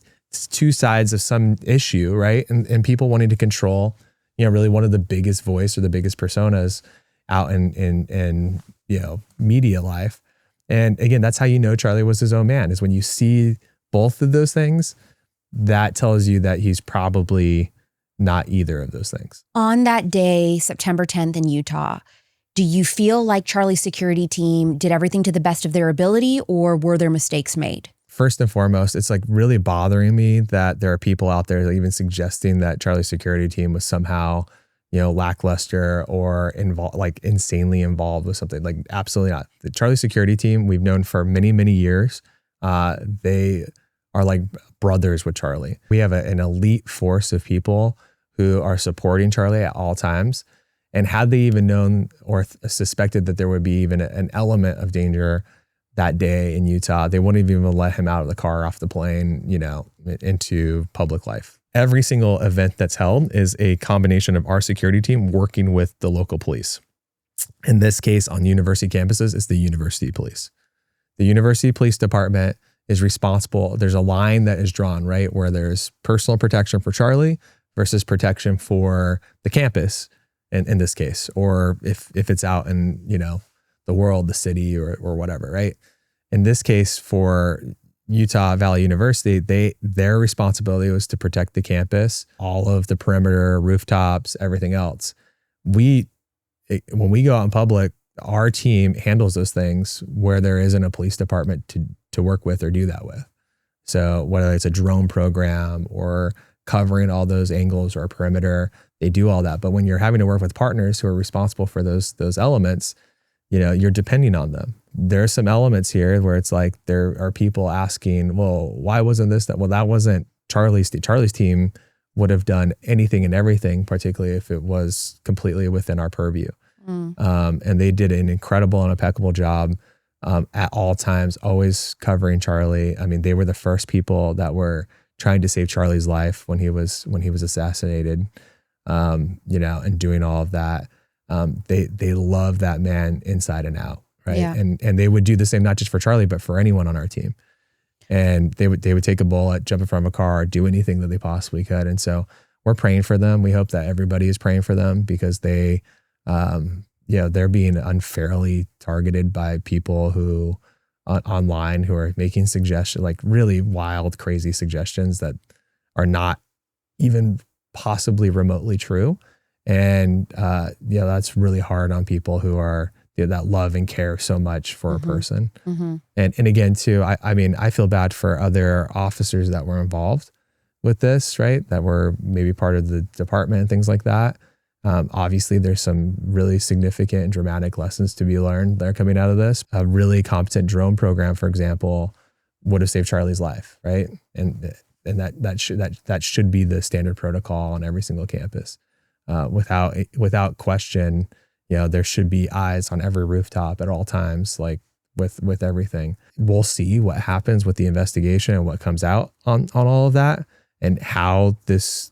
two sides of some issue, right? And people wanting to control, really one of the biggest voice or the biggest personas out in media life. And again, that's how Charlie was his own man, is when you see both of those things, that tells you that he's probably not either of those things.
On that day, September 10th in Utah, do you feel like Charlie's security team did everything to the best of their ability, or were there mistakes made?
First and foremost, it's like really bothering me that there are people out there that even suggesting that Charlie's security team was somehow, lackluster or insanely involved with something. Like, absolutely not. The Charlie security team, we've known for many, many years. They are like brothers with Charlie. We have an elite force of people who are supporting Charlie at all times. And had they even known or suspected that there would be even an element of danger that day in Utah, they wouldn't even let him out of the car, off the plane, into public life. Every single event that's held is a combination of our security team working with the local police. In this case, on university campuses, it's the university police. The university police department is responsible. There's a line that is drawn, right, where there's personal protection for Charlie versus protection for the campus in this case, or if it's out in, the world, the city or whatever, right? In this case, for Utah Valley University, their responsibility was to protect the campus, all of the perimeter, rooftops, everything else. When we go out in public, our team handles those things where there isn't a police department to work with or do that with. So whether it's a drone program or covering all those angles or a perimeter, they do all that. But when you're having to work with partners who are responsible for those elements, you're depending on them. There are some elements here where it's like there are people asking, well, why wasn't this that? Well, that wasn't Charlie's team. Charlie's team would have done anything and everything, particularly if it was completely within our purview. And they did an incredible and impeccable job at all times, always covering Charlie. I mean, they were the first people that were trying to save Charlie's life when he was assassinated, and doing all of that. They love that man inside and out, right? Yeah. And they would do the same, not just for Charlie, but for anyone on our team. And they would take a bullet, jump in front of a car, do anything that they possibly could. And so we're praying for them. We hope that everybody is praying for them because they're being unfairly targeted by people who online who are making suggestions, like really wild, crazy suggestions that are not even possibly remotely true. And that's really hard on people who are that love and care so much for a person. Mm-hmm. And again, too, I feel bad for other officers that were involved with this, right? That were maybe part of the department and things like that. Obviously, there's some really significant and dramatic lessons to be learned that are coming out of this. A really competent drone program, for example, would have saved Charlie's life, right? And that should be the standard protocol on every single campus. Without question, there should be eyes on every rooftop at all times, like with everything. We'll see what happens with the investigation and what comes out on all of that and how this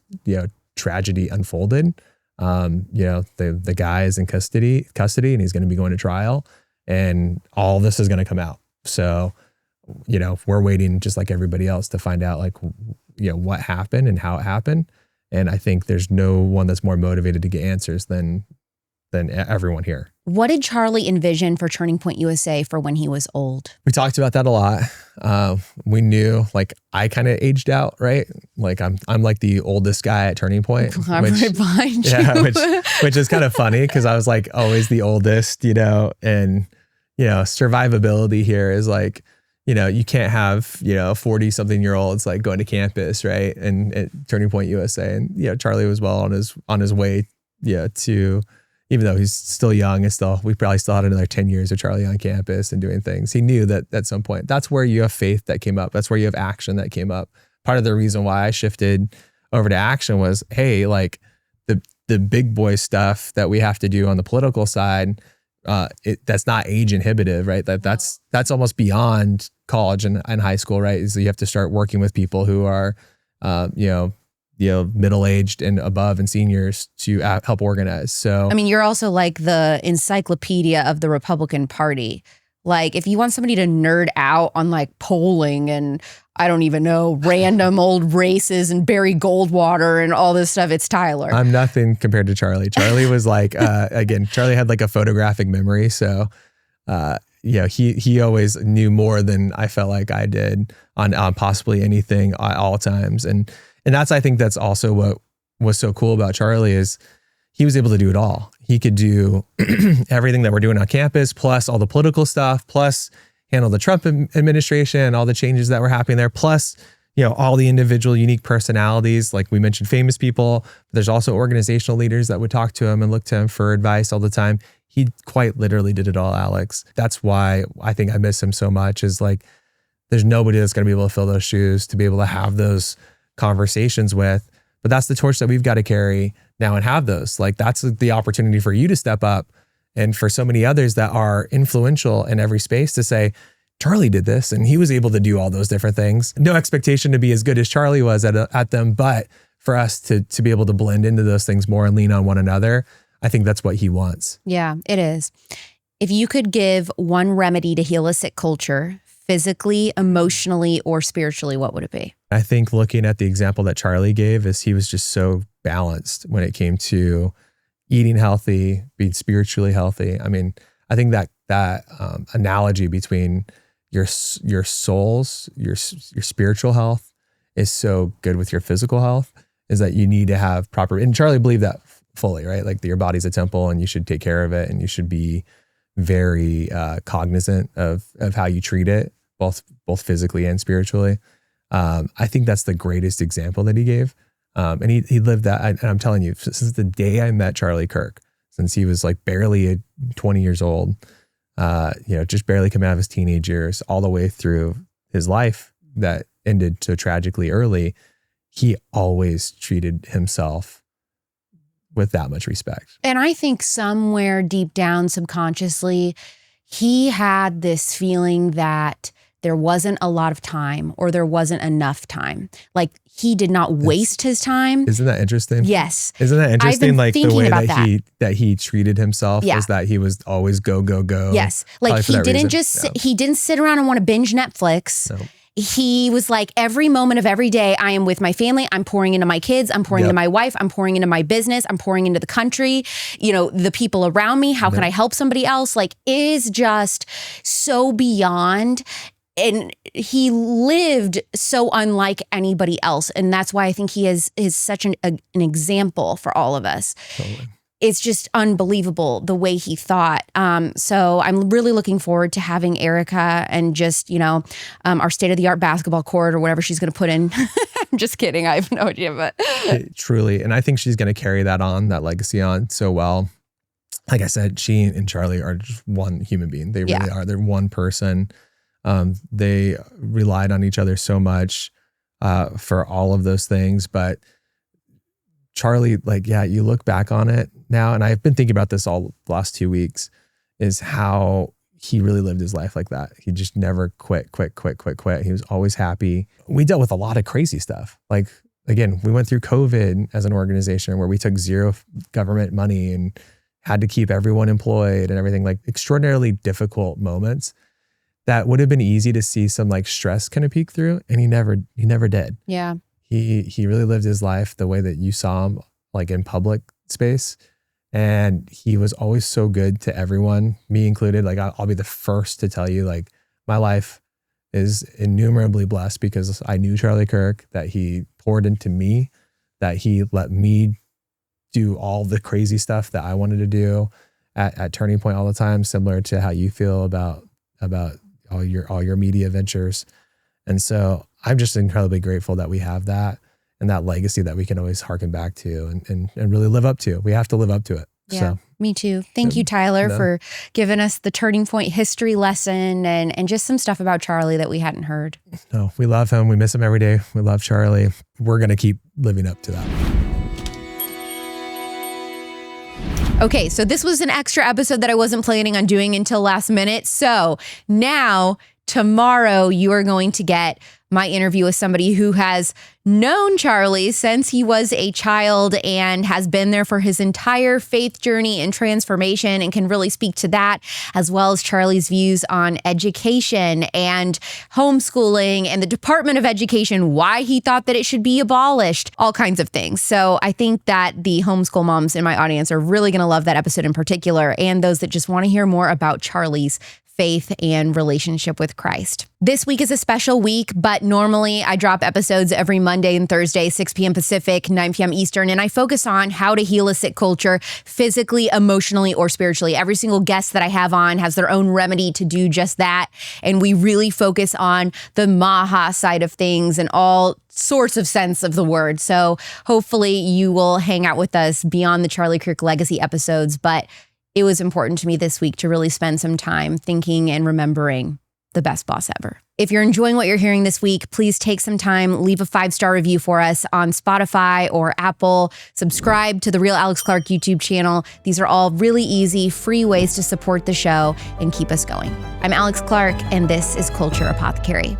tragedy unfolded. The guy is in custody and he's going to be going to trial and all this is going to come out. So, we're waiting just like everybody else to find out what happened and how it happened. And I think there's no one that's more motivated to get answers than everyone here.
What did Charlie envision for Turning Point USA for when he was old?
We talked about that a lot. We knew, I kind of aged out, right? I'm like the oldest guy at Turning Point.
I'm right behind you.
Which is kind of funny because I was always the oldest, and survivability here is you can't have 40-something-year-olds going to campus, right? And at Turning Point USA, and Charlie was well on his way, to. Even though he's still young and we probably still had another 10 years of Charlie on campus and doing things. He knew that at some point, that's where you have faith that came up. That's where you have action that came up. Part of the reason why I shifted over to action was, hey, the big boy stuff that we have to do on the political side, that's not age inhibitive, right? That's almost beyond college and high school, right? So you have to start working with people who are, middle-aged and above and seniors to help organize. So,
you're also like the encyclopedia of the Republican Party. If you want somebody to nerd out on polling and I don't even know, random old races and Barry Goldwater and all this stuff, it's Tyler.
I'm nothing compared to Charlie. Charlie was again, Charlie had a photographic memory. So, he always knew more than I felt like I did on possibly anything at all times. And I think that's also what was so cool about Charlie is he was able to do it all. He could do everything that we're doing on campus, plus all the political stuff, plus handle the Trump administration and all the changes that were happening there, plus all the individual unique personalities. Like we mentioned famous people, but there's also organizational leaders that would talk to him and look to him for advice all the time. He quite literally did it all, Alex. That's why I think I miss him so much, is like, there's nobody that's going to be able to fill those shoes, to be able to have those conversations with. But that's the torch that we've got to carry now and have those. Like, that's the opportunity for you to step up, and for so many others that are influential in every space to say, Charlie did this and he was able to do all those different things. No expectation to be as good as Charlie was at them, but for us to be able to blend into those things more and lean on one another, I think that's what he wants.
Yeah, it is. If you could give one remedy to heal a sick culture, physically, emotionally, or spiritually, what would it be?
I think looking at the example that Charlie gave, is he was just so balanced when it came to eating healthy, being spiritually healthy. I mean, I think that analogy between your souls, your spiritual health is so good with your physical health, is that you need to have proper, and Charlie believed that fully, right? Like, your body's a temple and you should take care of it, and you should be very cognizant of how you treat it, both physically and spiritually. I think that's the greatest example that he gave. And he lived that. And I'm telling you, since the day I met Charlie Kirk, since he was like barely 20 years old, just barely coming out of his teenage years, all the way through his life that ended so tragically early, he always treated himself with that much respect.
And I think somewhere deep down subconsciously, he had this feeling that there wasn't a lot of time, or there wasn't enough time. Like, he did not waste his time.
Isn't that interesting?
Yes.
Isn't that interesting? Like, the way
that
he treated himself,
yeah,
is that he was always go, go, go.
Yes. Like, he didn't he didn't sit around and want to binge Netflix. No. He was like, every moment of every day, I am with my family. I'm pouring into my kids. I'm pouring into my wife. I'm pouring into my business. I'm pouring into the country, the people around me. How can I help somebody else? Like, it is just so beyond. And he lived so unlike anybody else. And that's why I think he is such an example for all of us.
Totally.
It's just unbelievable the way he thought. So I'm really looking forward to having Erika and just, our state-of-the-art basketball court or whatever she's going to put in. I'm just kidding. I have no idea, but
truly. And I think she's going to carry that legacy on so well. Like I said, she and Charlie are just one human being. They really are. They're one person. They relied on each other so much for all of those things. But Charlie, you look back on it now, and I've been thinking about this all the last 2 weeks, is how he really lived his life like that. He just never quit. He was always happy. We dealt with a lot of crazy stuff. Like, again, we went through COVID as an organization where we took zero government money and had to keep everyone employed and everything, like extraordinarily difficult moments that would have been easy to see some stress kind of peek through. And he never did.
Yeah.
He really lived his life the way that you saw him, in public space. And he was always so good to everyone, me included. I'll be the first to tell you, my life is innumerably blessed because I knew Charlie Kirk, that he poured into me, that he let me do all the crazy stuff that I wanted to do at Turning Point all the time, similar to how you feel about all your media ventures. And so I'm just incredibly grateful that we have that, and that legacy that we can always harken back to and really live up to. We have to live up to it.
Yeah,
so,
me too. Thank you, Tyler, for giving us the Turning Point history lesson and just some stuff about Charlie that we hadn't heard.
No, we love him. We miss him every day. We love Charlie. We're going to keep living up to that.
Okay, so this was an extra episode that I wasn't planning on doing until last minute. So now, tomorrow, you are going to get my interview with somebody who has known Charlie since he was a child and has been there for his entire faith journey and transformation, and can really speak to that, as well as Charlie's views on education and homeschooling and the Department of Education, why he thought that it should be abolished, all kinds of things. So I think that the homeschool moms in my audience are really going to love that episode in particular, and those that just want to hear more about Charlie's faith and relationship with Christ. This week is a special week, but normally I drop episodes every Monday and Thursday, 6 p.m. Pacific, 9 p.m. Eastern, and I focus on how to heal a sick culture physically, emotionally, or spiritually. Every single guest that I have on has their own remedy to do just that, and we really focus on the MAHA side of things and all sorts of sense of the word. So hopefully you will hang out with us beyond the Charlie Kirk Legacy episodes, but it was important to me this week to really spend some time thinking and remembering the best boss ever. If you're enjoying what you're hearing this week, please take some time, leave a 5-star review for us on Spotify or Apple. Subscribe to the Real Alex Clark YouTube channel. These are all really easy, free ways to support the show and keep us going. I'm Alex Clark, and this is Culture Apothecary.